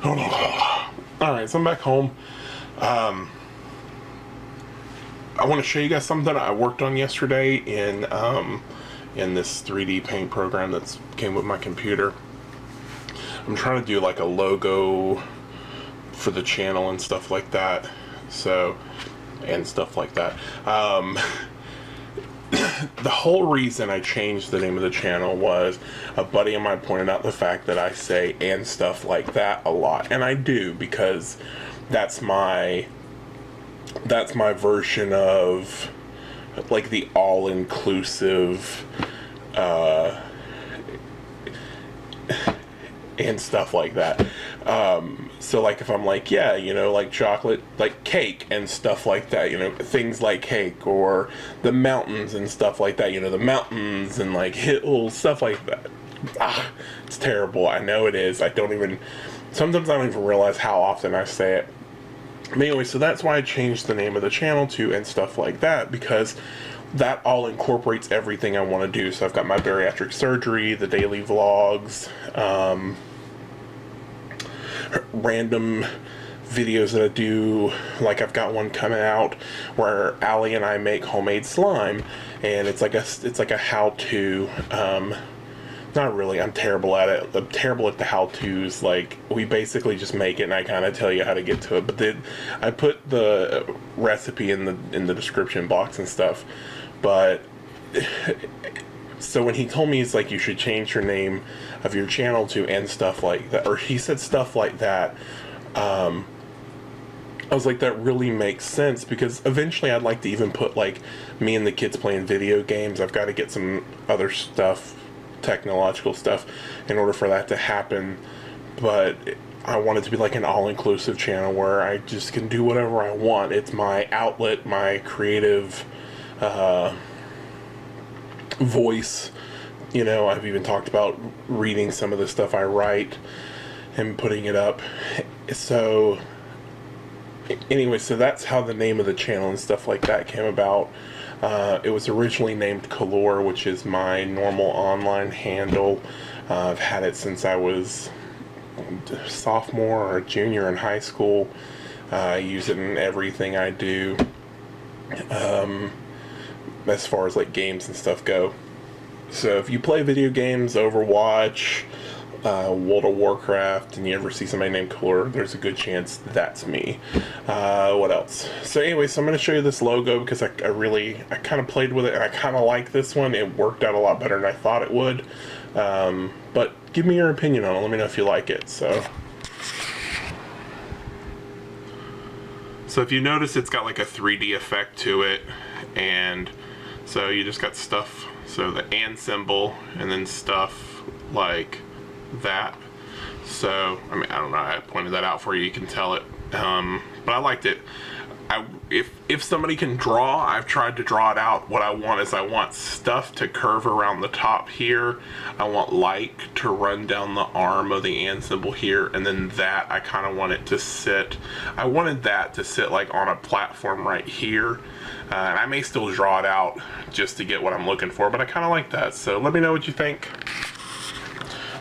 Alright, so I'm back home. I want to show you guys something I worked on yesterday in this 3D paint program that came with my computer. I'm trying to do like a logo for the channel and stuff like that. The whole reason I changed the name of the channel was a buddy of mine pointed out the fact that I say and stuff like that a lot, and I do, because that's my version of like the all-inclusive and stuff like that. So like if I'm like, yeah, you know, like chocolate, like cake and stuff like that, you know, things like cake, or the mountains and stuff like that, you know, the mountains and like hills, stuff like that. It's terrible. I know it is. Sometimes I don't even realize how often I say it. But anyway, so that's why I changed the name of the channel to and stuff like that, because that all incorporates everything I want to do. So I've got my bariatric surgery, the daily vlogs, random videos that I do. Like I've got one coming out where Allie and I make homemade slime, and it's like a how-to. Not really, I'm terrible at it. I'm terrible at the how-tos. Like, we basically just make it and I kind of tell you how to get to it. But then I put the recipe in the description box and stuff. But so when he told me, it's like, you should change your name of your channel to and stuff like that, or he said stuff like that, I was like, that really makes sense, because eventually I'd like to even put like me and the kids playing video games. I've got to get some other stuff, technological stuff, in order for that to happen. But I want it to be like an all-inclusive channel where I just can do whatever I want. It's my outlet, my creative voice. You know, I've even talked about reading some of the stuff I write and putting it up. So anyway, so that's how the name of the channel and stuff like that came about. It was originally named Color, which is my normal online handle. I've had it since I was a sophomore or junior in high school. I use it in everything I do, as far as like games and stuff go. So if you play video games, Overwatch, World of Warcraft, and you ever see somebody named Color, there's a good chance that's me. What else? So anyway, so I'm going to show you this logo, because I kind of played with it, and I kind of like this one. It worked out a lot better than I thought it would. But give me your opinion on it. Let me know if you like it. So if you notice, it's got like a 3D effect to it, and so you just got stuff, so the and symbol, and then stuff like that. So I mean, I don't know, I pointed that out for you, you can tell it, but I liked it. If somebody can draw, I've tried to draw it out. What I want is, I want stuff to curve around the top here, I want light to run down the arm of the and symbol here, and then that I kind of want it to sit, I wanted that to sit like on a platform right here, and I may still draw it out just to get what I'm looking for, but I kind of like that. So let me know what you think.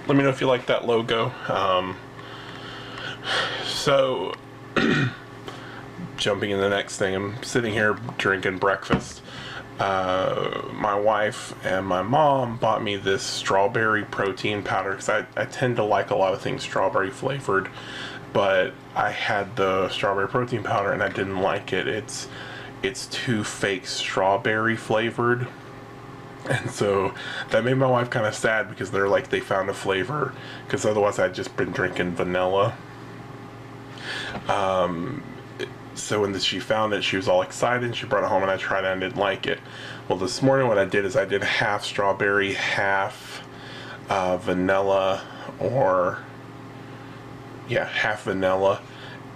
Let me know if you like that logo. So jumping in the next thing, I'm sitting here drinking breakfast. My wife and my mom bought me this strawberry protein powder, because I tend to like a lot of things strawberry flavored, but I had the strawberry protein powder and I didn't like it. It's too fake strawberry flavored. And so that made my wife kind of sad, because they're like, they found a flavor, because otherwise I'd just been drinking vanilla. So when she found it, she was all excited, and she brought it home, and I tried it and I didn't like it. Well, this morning what I did is I did half strawberry, half vanilla, half vanilla,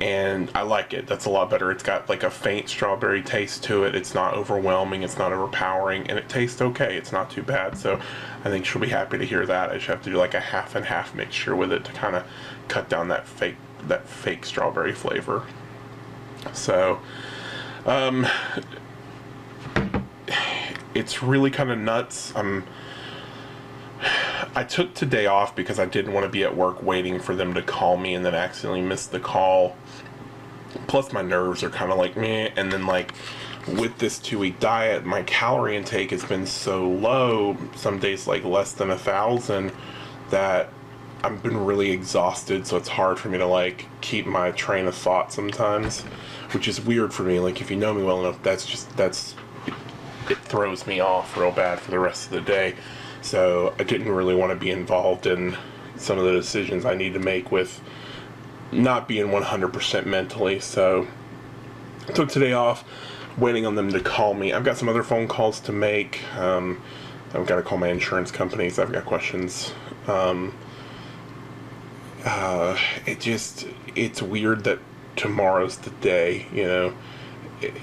and I like it. That's a lot better. It's got like a faint strawberry taste to it. It's not overwhelming, it's not overpowering, and it tastes okay. It's not too bad. So I think she'll be happy to hear that. I just have to do like a half and half mixture with it to kind of cut down that fake strawberry flavor. So it's really kind of nuts. I took today off because I didn't want to be at work waiting for them to call me and then accidentally miss the call. Plus my nerves are kind of like meh. And then like with this 2-week diet, my calorie intake has been so low, some days like less than 1,000, that I've been really exhausted. So it's hard for me to like keep my train of thought sometimes, which is weird for me. Like if you know me well enough, it throws me off real bad for the rest of the day. So I didn't really want to be involved in some of the decisions I need to make with not being 100% mentally. So I took today off, waiting on them to call me. I've got some other phone calls to make. I've got to call my insurance companies. I've got questions. It's weird that tomorrow's the day, you know,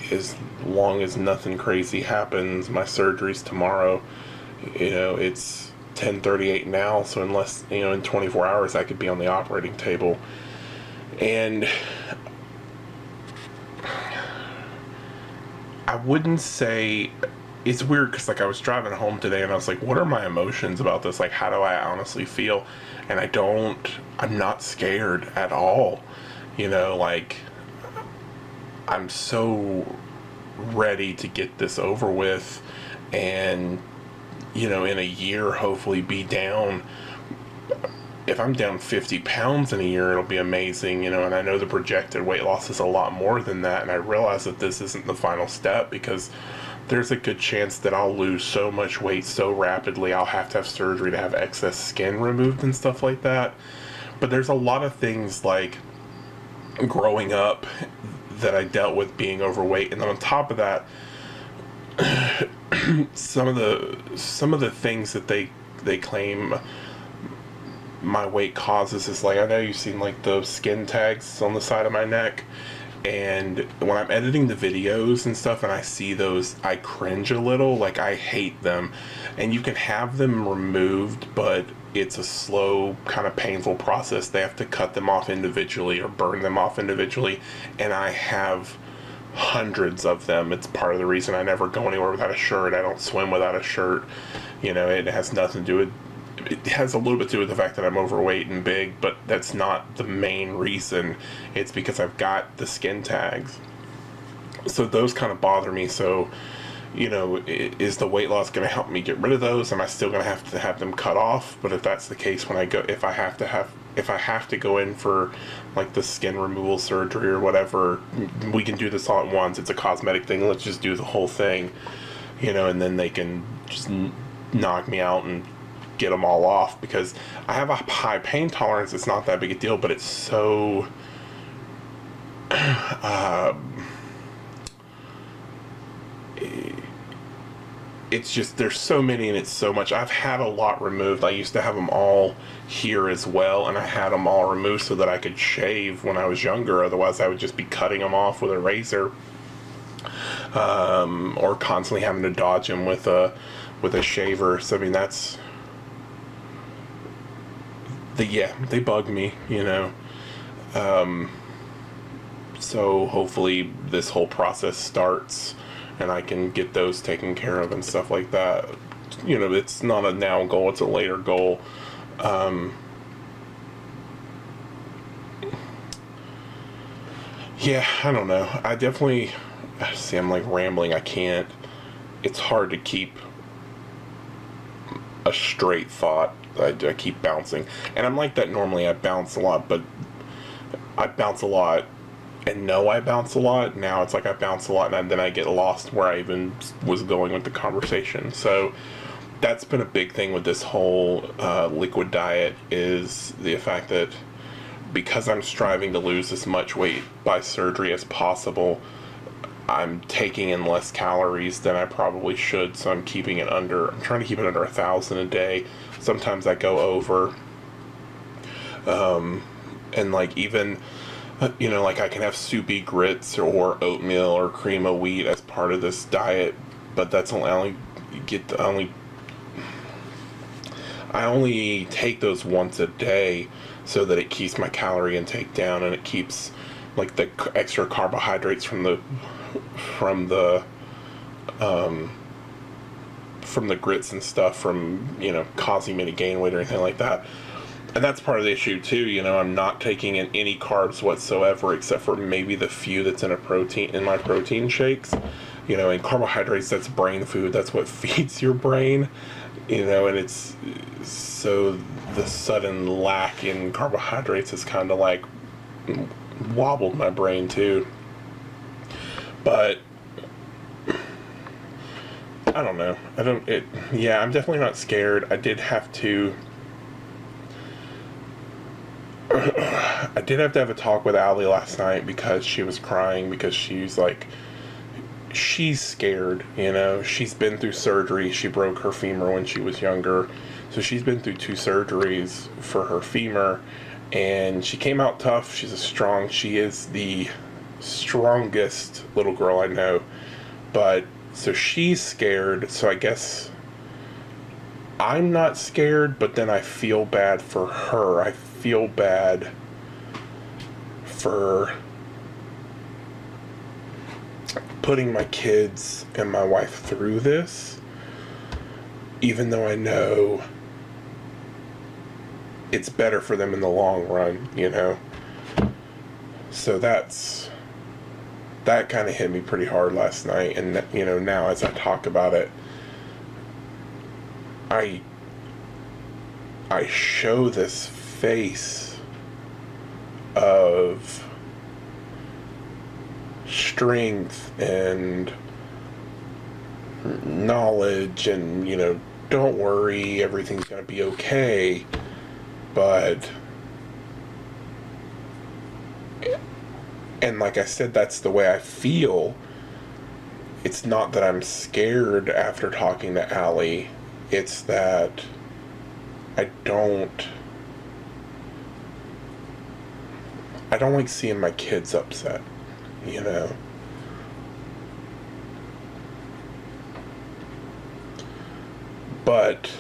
as long as nothing crazy happens. My surgery's tomorrow. You know, it's 10:38 now, so unless, you know, in 24 hours I could be on the operating table. And I wouldn't say, it's weird because like I was driving home today and I was like, what are my emotions about this? Like, how do I honestly feel? And I'm not scared at all. You know, like, I'm so ready to get this over with and, you know, in a year hopefully be down. If I'm down 50 pounds in a year, it'll be amazing, you know, and I know the projected weight loss is a lot more than that, and I realize that this isn't the final step because there's a good chance that I'll lose so much weight so rapidly I'll have to have surgery to have excess skin removed and stuff like that. But there's a lot of things like growing up that I dealt with being overweight, and then on top of that, some of the things that they claim my weight causes is like, I know you've seen like the skin tags on the side of my neck, and when I'm editing the videos and stuff and I see those, I cringe a little. Like, I hate them. And you can have them removed, but it's a slow, kind of painful process. They have to cut them off individually or burn them off individually, and I have hundreds of them. It's part of the reason I never go anywhere without a shirt. I don't swim without a shirt. You know, it has nothing to do with, it has a little bit to do with the fact that I'm overweight and big, but that's not the main reason. It's because I've got the skin tags. So those kind of bother me. So, you know, is the weight loss going to help me get rid of those? Am I still going to have them cut off? But if that's the case, when I go, if I have to go in for like the skin removal surgery or whatever, we can do this all at once. It's a cosmetic thing. Let's just do the whole thing, you know, and then they can just knock me out and get them all off, because I have a high pain tolerance. It's not that big a deal, but it's so it's just, there's so many and it's so much. I've had a lot removed. I used to have them all here as well, and I had them all removed so that I could shave when I was younger. Otherwise I would just be cutting them off with a razor, or constantly having to dodge them with a shaver. So I mean, that's they bug me, you know. So hopefully this whole process starts and I can get those taken care of and stuff like that. You know, it's not a now goal, it's a later goal. Yeah, I don't know. I definitely, see, I'm like rambling. It's hard to keep a straight thought. I keep bouncing, and I'm like that normally. I bounce a lot, but I bounce a lot and know I bounce a lot. Now it's like I bounce a lot and then I get lost where I even was going with the conversation. So that's been a big thing with this whole liquid diet, is the fact that because I'm striving to lose as much weight by surgery as possible, I'm taking in less calories than I probably should. So I'm trying to keep it under 1,000 a day. Sometimes I go over, and like even, you know, like I can have soupy grits or oatmeal or cream of wheat as part of this diet, but that's I only take those once a day so that it keeps my calorie intake down, and it keeps like the extra carbohydrates from the from the grits and stuff from, causing me to gain weight or anything like that. And that's part of the issue too. I'm not taking in any carbs whatsoever, except for maybe the few that's in my protein shakes. And carbohydrates, that's brain food. That's what feeds your brain. And it's so the sudden lack in carbohydrates has kind of like wobbled my brain too. But I don't know. I'm definitely not scared. I did have to have a talk with Allie last night because she was crying because she's scared, She's been through surgery. She broke her femur when she was younger. So she's been through 2 surgeries for her femur, and she came out tough. She is the strongest little girl I know. But so she's scared. So I guess I'm not scared, but then I feel bad for her. I feel bad for putting my kids and my wife through this, even though I know it's better for them in the long run, So that kind of hit me pretty hard last night, and now as I talk about it, I show this face of strength and knowledge and, don't worry, everything's going to be okay. But, and like I said, that's the way I feel. It's not that I'm scared after talking to Allie. It's that I don't like seeing my kids upset, But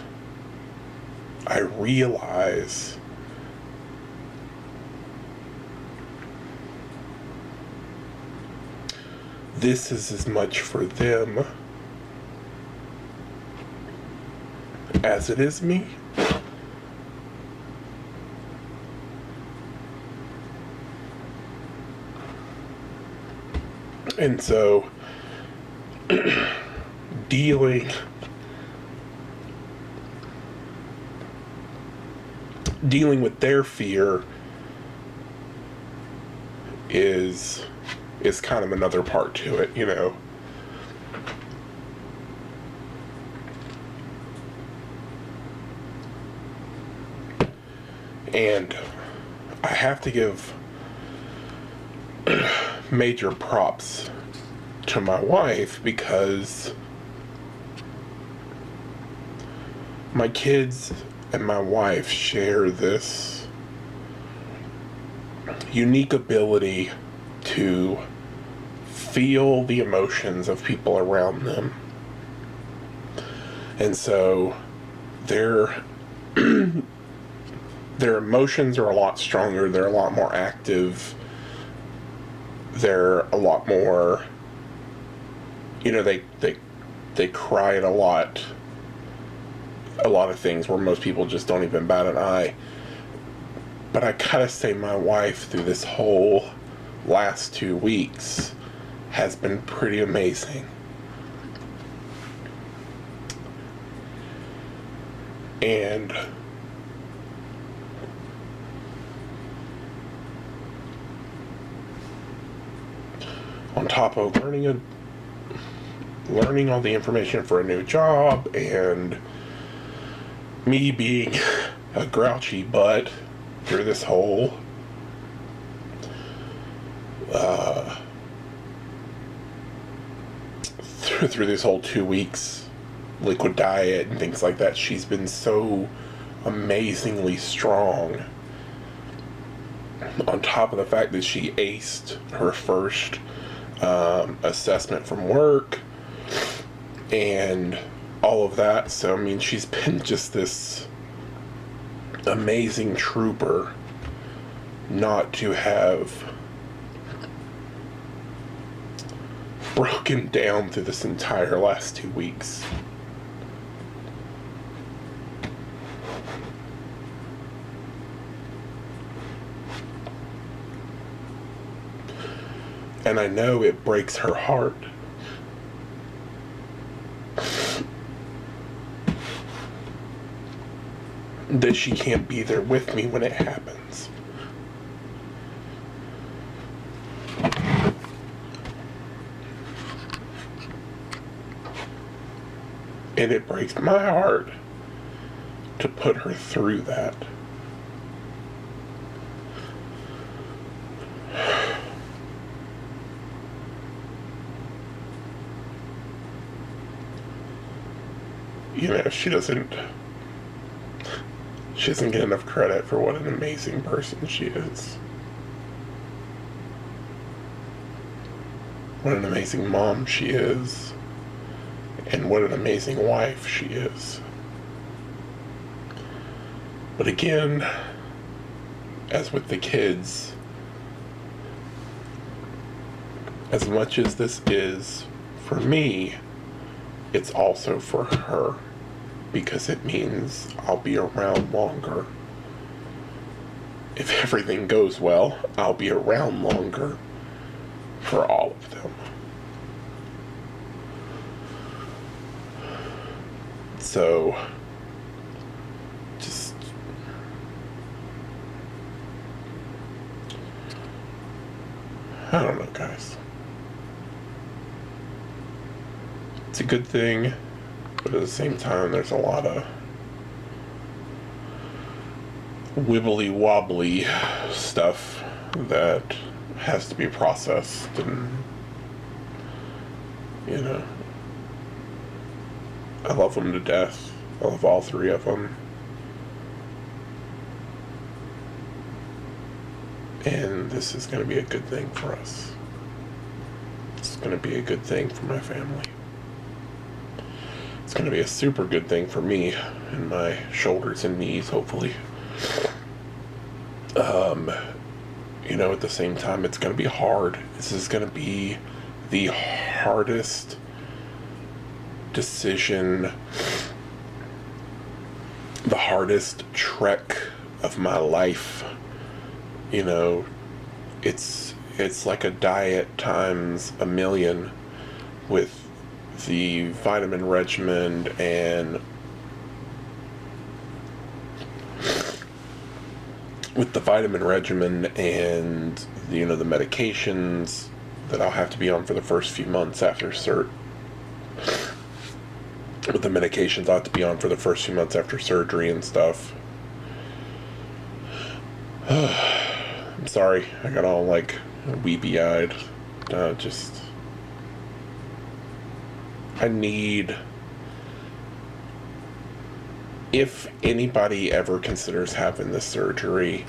I realize this is as much for them as it is me. And so dealing with their fear is kind of another part to it, And I have to give major props to my wife because my kids and my wife share this unique ability to feel the emotions of people around them. And so their emotions are a lot stronger, they're a lot more active, they're a lot more, they cry at a lot of things where most people just don't even bat an eye. But I gotta say, my wife through this whole last 2 weeks has been pretty amazing. And on top of learning all the information for a new job and me being a grouchy butt through this whole through this whole 2 weeks liquid diet and things like that, she's been so amazingly strong. On top of the fact that she aced her first assessment from work and all of that. So, I mean, she's been just this amazing trooper not to have broken down through this entire last 2 weeks. And I know it breaks her heart. That she can't be there with me when it happens. And it breaks my heart to put her through that. You know, she doesn't get enough credit for what an amazing person she is. What an amazing mom she is. And what an amazing wife she is. But again, as with the kids, as much as this is for me, it's also for her, because it means I'll be around longer. If everything goes well, I'll be around longer for all of them. So, just I don't know, guys. It's a good thing, but at the same time, there's a lot of wibbly wobbly stuff that has to be processed, and you know, I love them to death. I love all three of them. And this is going to be a good thing for us. It's going to be a good thing for my family. It's going to be a super good thing for me and my shoulders and knees, hopefully. You know, at the same time, it's going to be hard. This is going to be the hardest decision, the hardest trek of my life. You know, it's like a diet times a million with the vitamin regimen and you know, the medications that I'll have to be on for the first few months after surgery. With the medications I have to be on for the first few months after surgery and stuff. I'm sorry, I got all like weepy-eyed. I need, if anybody ever considers having this surgery,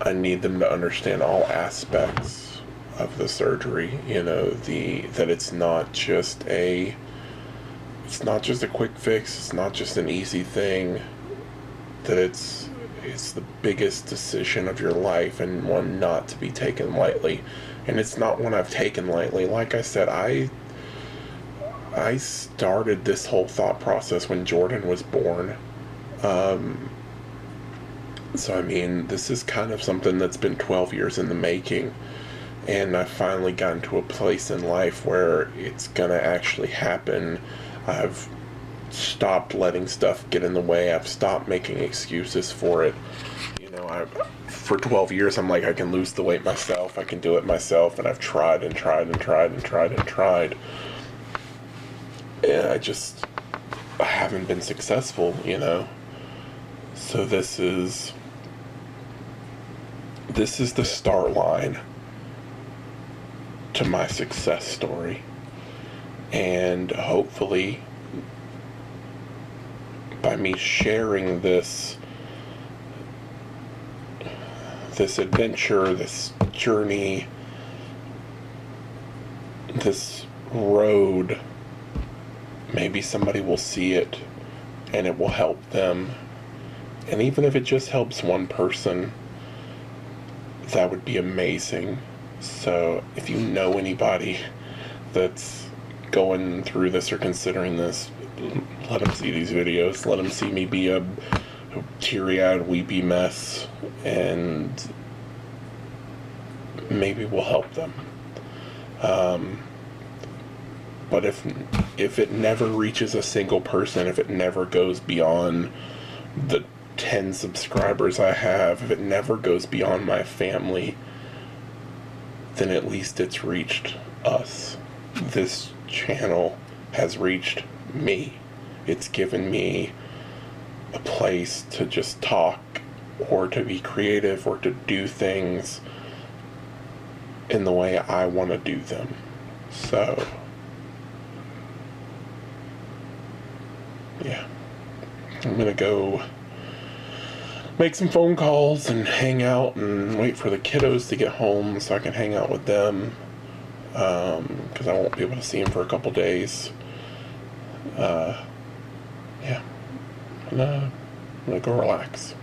I need them to understand all aspects of the surgery. You know, that it's not just a quick fix. It's not just an easy thing. That it's the biggest decision of your life, and one not to be taken lightly. And it's not one I've taken lightly. Like I said, I started this whole thought process when Jordan was born. So I mean, this is kind of something that's been 12 years in the making. And I've finally gotten to a place in life where it's gonna actually happen. I've stopped letting stuff get in the way. I've stopped making excuses for it. You know, for 12 years, I'm like, I can lose the weight myself. I can do it myself. And I've tried and tried and tried and tried and tried. And I haven't been successful, you know. So this is the start line to my success story. And hopefully, by me sharing this adventure, this journey, this road, maybe somebody will see it and it will help them. And even if it just helps one person, that would be amazing. So if you know anybody that's going through this or considering this, let them see these videos. Let them see me be a teary-eyed, weepy mess, and maybe will help them. But if it never reaches a single person, if it never goes beyond the 10 subscribers I have, if it never goes beyond my family, then at least it's reached us. This channel has reached me. It's given me a place to just talk, or to be creative, or to do things in the way I want to do them. So, yeah. I'm gonna go make some phone calls and hang out and wait for the kiddos to get home so I can hang out with them, because I won't be able to see them for a couple days. Yeah. And, I'm gonna go relax.